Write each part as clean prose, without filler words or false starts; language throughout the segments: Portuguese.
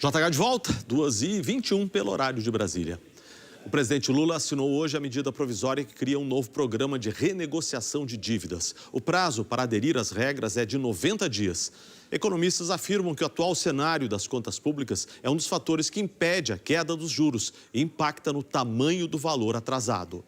JH de volta, 2h21 pelo horário de Brasília. O presidente Lula assinou hoje a medida provisória que cria um novo programa de renegociação de dívidas. O prazo para aderir às regras é de 90 dias. Economistas afirmam que o atual cenário das contas públicas é um dos fatores que impede a queda dos juros e impacta no tamanho do valor atrasado.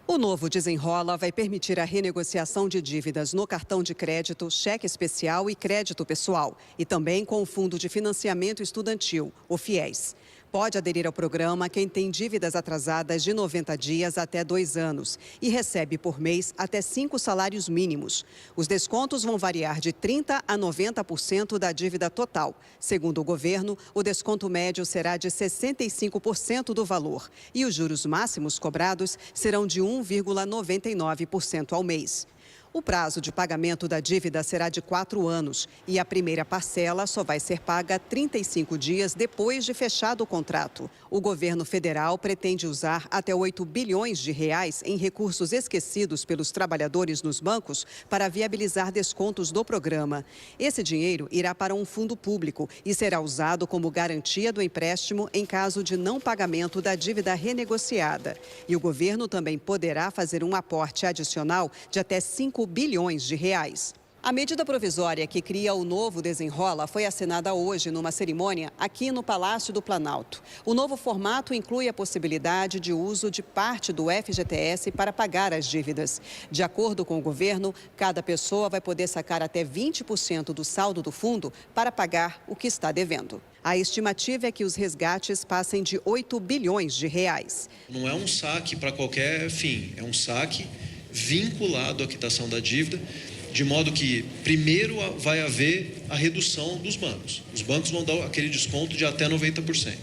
O novo desenrola vai permitir a renegociação de dívidas no cartão de crédito, cheque especial e crédito pessoal, e também com o Fundo de Financiamento Estudantil, o FIES. Pode aderir ao programa quem tem dívidas atrasadas de 90 dias até 2 anos e recebe por mês até 5 salários mínimos. Os descontos vão variar de 30% a 90% da dívida total. Segundo o governo, o desconto médio será de 65% do valor e os juros máximos cobrados serão de 1,99% ao mês. O prazo de pagamento da dívida será de 4 anos e a primeira parcela só vai ser paga 35 dias depois de fechado o contrato. O governo federal pretende usar até 8 bilhões de reais em recursos esquecidos pelos trabalhadores nos bancos para viabilizar descontos do programa. Esse dinheiro irá para um fundo público e será usado como garantia do empréstimo em caso de não pagamento da dívida renegociada. E o governo também poderá fazer um aporte adicional de até 5 bilhões de reais. A medida provisória que cria o novo desenrola foi assinada hoje numa cerimônia aqui no Palácio do Planalto. O novo formato inclui a possibilidade de uso de parte do FGTS para pagar as dívidas. De acordo com o governo, cada pessoa vai poder sacar até 20% do saldo do fundo para pagar o que está devendo. A estimativa é que os resgates passem de 8 bilhões de reais. Não é um saque para qualquer fim, é um saque vinculado à quitação da dívida, de modo que primeiro vai haver a redução dos bancos. Os bancos vão dar aquele desconto de até 90%.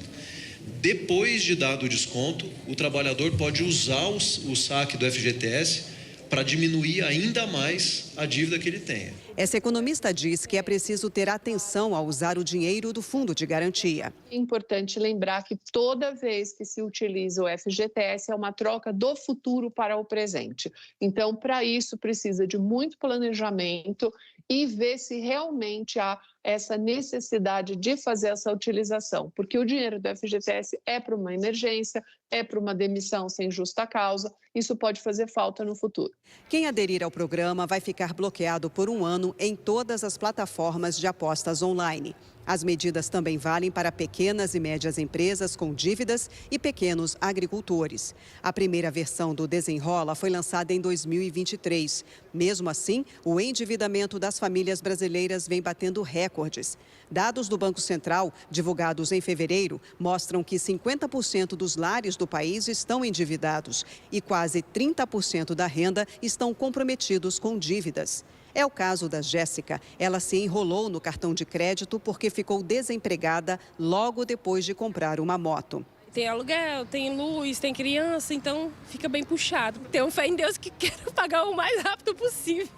Depois de dado o desconto, o trabalhador pode usar o saque do FGTS para diminuir ainda mais a dívida que ele tenha. Essa economista diz que é preciso ter atenção ao usar o dinheiro do fundo de garantia. É importante lembrar que toda vez que se utiliza o FGTS é uma troca do futuro para o presente. Então, para isso, precisa de muito planejamento e ver se realmente há essa necessidade de fazer essa utilização, porque o dinheiro do FGTS é para uma emergência, é para uma demissão sem justa causa, isso pode fazer falta no futuro. Quem aderir ao programa vai ficar bloqueado por 1 ano em todas as plataformas de apostas online. As medidas também valem para pequenas e médias empresas com dívidas e pequenos agricultores. A primeira versão do Desenrola foi lançada em 2023. Mesmo assim, o endividamento das famílias brasileiras vem batendo recordes. Dados do Banco Central, divulgados em fevereiro, mostram que 50% dos lares do país estão endividados e quase 30% da renda estão comprometidos com dívidas. É o caso da Jéssica. Ela se enrolou no cartão de crédito porque ficou desempregada logo depois de comprar uma moto. Tem aluguel, tem luz, tem criança, então fica bem puxado. Tenho fé em Deus que quero pagar o mais rápido possível.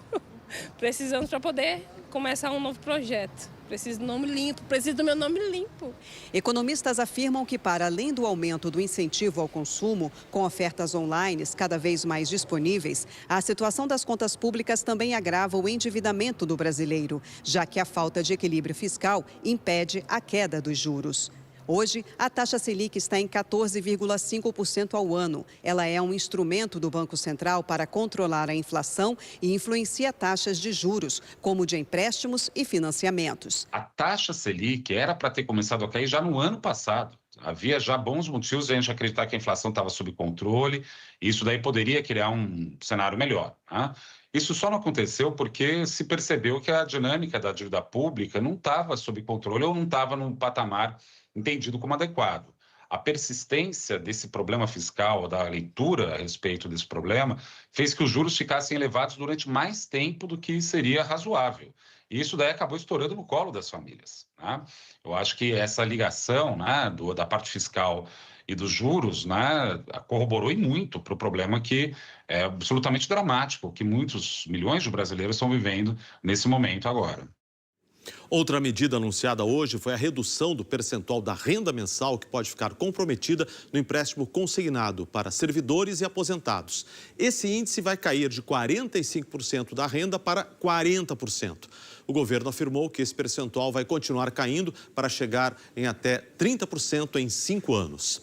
Precisamos para poder começar um novo projeto. Preciso do nome limpo, preciso do meu nome limpo. Economistas afirmam que, para além do aumento do incentivo ao consumo, com ofertas online cada vez mais disponíveis, a situação das contas públicas também agrava o endividamento do brasileiro, já que a falta de equilíbrio fiscal impede a queda dos juros. Hoje, a taxa Selic está em 14,5% ao ano. Ela é um instrumento do Banco Central para controlar a inflação e influencia taxas de juros, como de empréstimos e financiamentos. A taxa Selic era para ter começado a cair já no ano passado. Havia já bons motivos de a gente acreditar que a inflação estava sob controle, e isso daí poderia criar um cenário melhor, né? Isso só não aconteceu porque se percebeu que a dinâmica da dívida pública não estava sob controle ou não estava num patamar entendido como adequado. A persistência desse problema fiscal, da leitura a respeito desse problema, fez que os juros ficassem elevados durante mais tempo do que seria razoável. E isso daí acabou estourando no colo das famílias, né? Eu acho que essa ligação, né, da parte fiscal e dos juros, né, corroborou e muito para o problema que é absolutamente dramático, que muitos milhões de brasileiros estão vivendo nesse momento agora. Outra medida anunciada hoje foi a redução do percentual da renda mensal que pode ficar comprometida no empréstimo consignado para servidores e aposentados. Esse índice vai cair de 45% da renda para 40%. O governo afirmou que esse percentual vai continuar caindo para chegar em até 30% em 5 anos.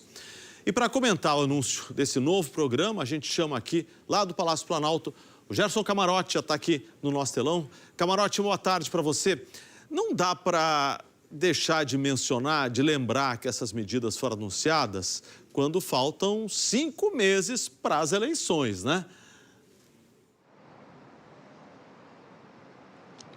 E para comentar o anúncio desse novo programa, a gente chama aqui, lá do Palácio Planalto, o Gerson Camarote já está aqui no nosso telão. Camarote, boa tarde para você. Não dá para deixar de mencionar, de lembrar que essas medidas foram anunciadas quando faltam 5 meses para as eleições, né?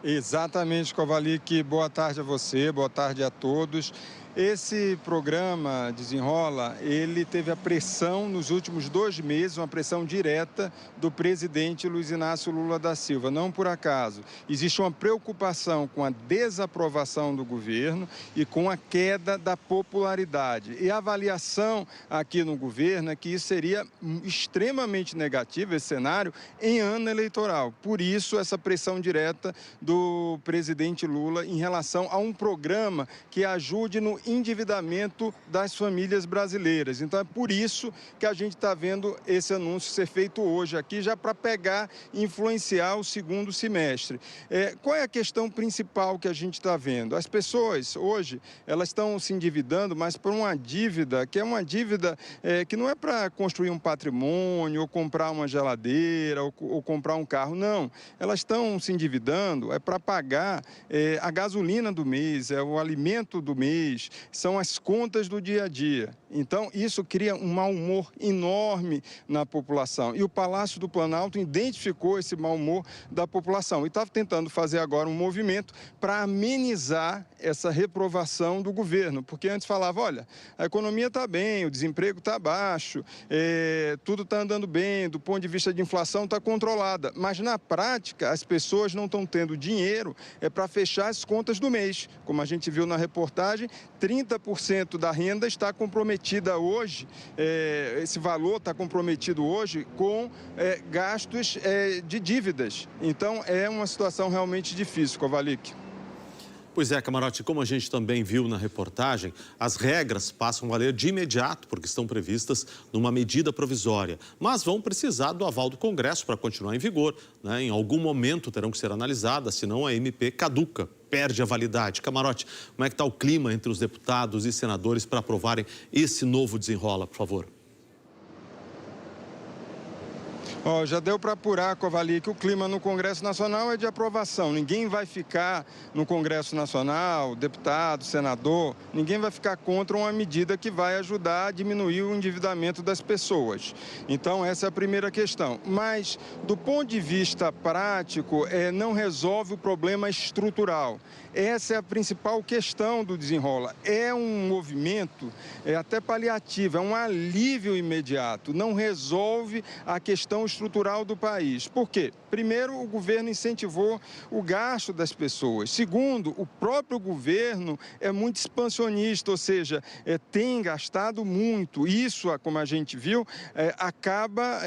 Exatamente, Kovalik. Boa tarde a você, boa tarde a todos. Esse programa Desenrola, ele teve a pressão nos últimos 2 meses, uma pressão direta do presidente Luiz Inácio Lula da Silva. Não por acaso. Existe uma preocupação com a desaprovação do governo e com a queda da popularidade. E a avaliação aqui no governo é que isso seria extremamente negativo, esse cenário, em ano eleitoral. Por isso, essa pressão direta do presidente Lula em relação a um programa que ajude no endividamento das famílias brasileiras. Então é por isso que a gente está vendo esse anúncio ser feito hoje aqui, já para pegar e influenciar o segundo semestre. Qual é a questão principal que a gente está vendo? As pessoas hoje, elas estão se endividando, mas por uma dívida, que é uma dívida que não é para construir um patrimônio, ou comprar uma geladeira, ou comprar um carro, não. Elas estão se endividando, para pagar a gasolina do mês, o alimento do mês, são as contas do dia a dia. Então, isso cria um mau humor enorme na população. E o Palácio do Planalto identificou esse mau humor da população e está tentando fazer agora um movimento para amenizar essa reprovação do governo. Porque antes falava, olha, a economia está bem, o desemprego está baixo, tudo está andando bem, do ponto de vista de inflação está controlada. Mas, na prática, as pessoas não estão tendo dinheiro para fechar as contas do mês. Como a gente viu na reportagem, 30% da renda está comprometida hoje, esse valor está comprometido hoje com gastos de dívidas. Então, é uma situação realmente difícil, Kovalik. Pois é, Camarote, como a gente também viu na reportagem, as regras passam a valer de imediato, porque estão previstas numa medida provisória. Mas vão precisar do aval do Congresso para continuar em vigor, né? Em algum momento terão que ser analisadas, senão a MP caduca, perde a validade. Camarote, como é que está o clima entre os deputados e senadores para aprovarem esse novo Desenrola, por favor? Já deu para apurar, Kovalik, que o clima no Congresso Nacional é de aprovação. Ninguém vai ficar no Congresso Nacional, deputado, senador, ninguém vai ficar contra uma medida que vai ajudar a diminuir o endividamento das pessoas. Então, essa é a primeira questão. Mas, do ponto de vista prático, não resolve o problema estrutural. Essa é a principal questão do Desenrola. É um movimento até paliativo, é um alívio imediato, não resolve a questão estrutural do país. Por quê? Primeiro, o governo incentivou o gasto das pessoas. Segundo, o próprio governo é muito expansionista, ou seja, tem gastado muito. Isso, como a gente viu, acaba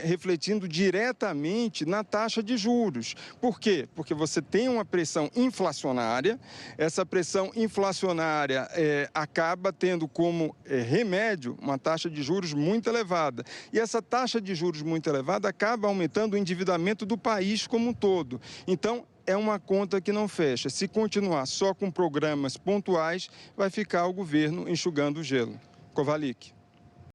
refletindo diretamente na taxa de juros. Por quê? Porque você tem uma pressão inflacionária. Essa pressão inflacionária acaba tendo como remédio uma taxa de juros muito elevada. E essa taxa de juros muito elevada acaba aumentando o endividamento do país como um todo. Então, é uma conta que não fecha. Se continuar só com programas pontuais, vai ficar o governo enxugando o gelo. Kovalik.